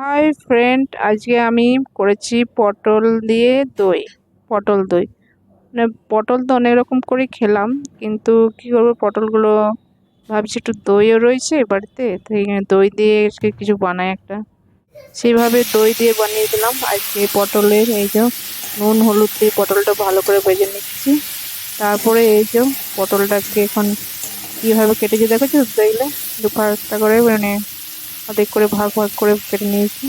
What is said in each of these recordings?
Hi friend, আজকে আমি করেছি পটল দিয়ে দই। পটল দই মানে পটল তো অনেক রকম করে খেলাম, কিন্তু কি করবো, পটলগুলো ভাবছি একটু দইও রয়েছে বাড়িতে, তো এখানে দই দিয়ে আজকে কিছু বানাই একটা। সেইভাবে দই দিয়ে বানিয়ে দিলাম আজকে পটলের। এই যে নুন হলুদ দিয়ে পটলটা ভালো করে ভেজে নিচ্ছি। তারপরে এই যে পটলটাকে এখন কিভাবে কেটেছি দেখেছো, দেখলে দু ফাটা করে মানে অর্ধেক করে ভাগ ভাগ করে কেটে নিয়েছি।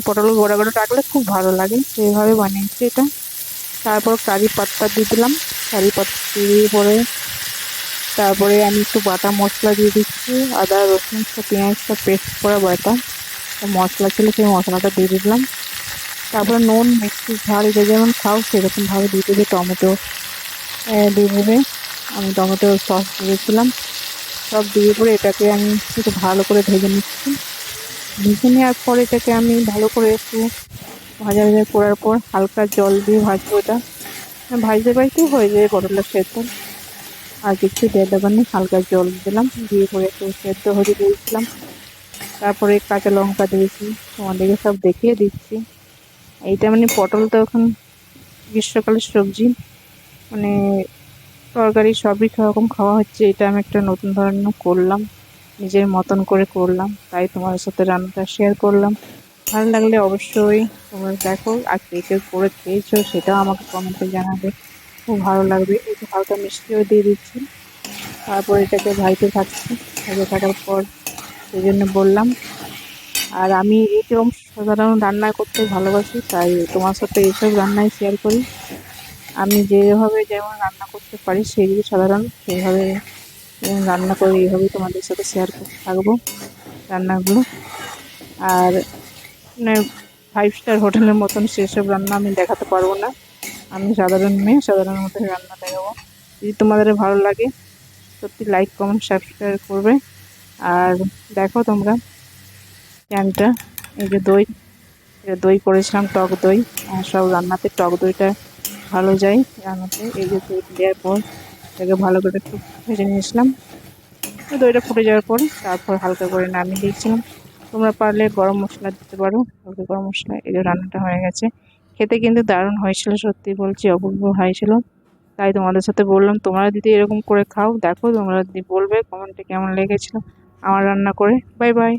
পটল গোড়া গোড়া রাখলে খুব ভালো লাগে, সেইভাবে বানিয়েছি এটা। তারপর কারি পাত্তা দিয়ে দিলাম। কারি পাত্তা দিয়ে পরে তারপরে আমি একটু বাটা মশলা দিয়ে দিচ্ছি, আদা রসুন সব পেঁয়াজ সব পেস্ট করা বাটা মশলা ছিল, সেই মশলাটা দিয়ে দিলাম। তারপরে নুন মিষ্টি ঝাল যে যেমন খাও সেরকম ভাবে দিয়ে দেবে। টমেটো দিয়ে দেবে, আমি টমেটো সস দিয়েছিলাম। সব দিয়ে পরে এটাকে আমি একটু ভালো করে ভেজে নিচ্ছি। ভেজে নেওয়ার পর এটাকে আমি ভালো করে একটু ভাজা ভাজা করার পর হালকা জল দিয়ে ভাজবো এটা। ভাজতে ভাজতেই হয়ে যায় পটলের সেদ্ধ, আর কিছু দিয়ে দেবেন না। হালকা জল দিলাম, দিয়ে পরে একটু সেদ্ধ হতে দিয়েছিলাম। তারপরে কাঁচা লঙ্কা দিয়েছি, তোমাদেরকে সব দেখিয়ে দিচ্ছি। এইটা মানে পটল তো এখন গ্রীষ্মকালের সবজি, মানে তরকারি সবই রকম খাওয়া হচ্ছে, এটা আমি একটা নতুন ধরনের করলাম, নিজের মতন করে করলাম, তাই তোমার সাথে রান্নাটা শেয়ার করলাম। ভালো লাগলে অবশ্যই তোমরা দেখো, আর কে কে করে খেয়েছো সেটাও আমাকে কমেন্টে জানাবে, খুব ভালো লাগবে। একটু হালকা মিষ্টিও দিয়ে দিচ্ছি। তারপর এটাকে ভাজতে থাকছি, ভাজতে থাকার পর সেই জন্য বললাম। আর আমি এরকম সাধারণ রান্না করতে ভালোবাসি, তাই তোমার সাথে এইসব রান্নাই শেয়ার করি। আমি যেভাবে যেমন রান্না করতে পারি সেগুলো সাধারণ সেইভাবে রান্না করি, এইভাবেই তোমাদের সাথে শেয়ার করতে থাকবো রান্নাগুলো। আর মানে 5 স্টার হোটেলের মতন সেসব রান্না আমি দেখাতে পারবো না, আমি সাধারণ মেয়ে, সাধারণ মতো রান্না দেখাবো। যদি তোমাদের ভালো লাগে সত্যি লাইক কমেন্ট সাবস্ক্রাইব করবে। আর দেখো তোমরা চ্যানেলটা, এই যে দই, এটা দই করেছিলাম, টক দই। আর সব রান্নাতে টক দইটা ভালো যায় রান্নাতে। এই যে দই দেওয়ার পর এটাকে ভালো করে একটু ভেজে নিয়েছিলাম। তো দইটা ফুটে যাওয়ার পর তারপর হালকা করে নামিয়ে দিয়েছিলাম। তোমরা পারলে গরম মশলা দিতে পারো, হালকা গরম মশলা। এই যে রান্নাটা হয়ে গেছে, খেতে কিন্তু দারুণ হয়েছিল, সত্যি বলছি অপূর্ব হয়েছিল। তাই তোমাদের সাথে বললাম, তোমরা যদি এরকম করে খাও, দেখো তোমরা যদি বলবে কমেন্টে কেমন লেগেছিল আমার রান্না করে। Bye bye.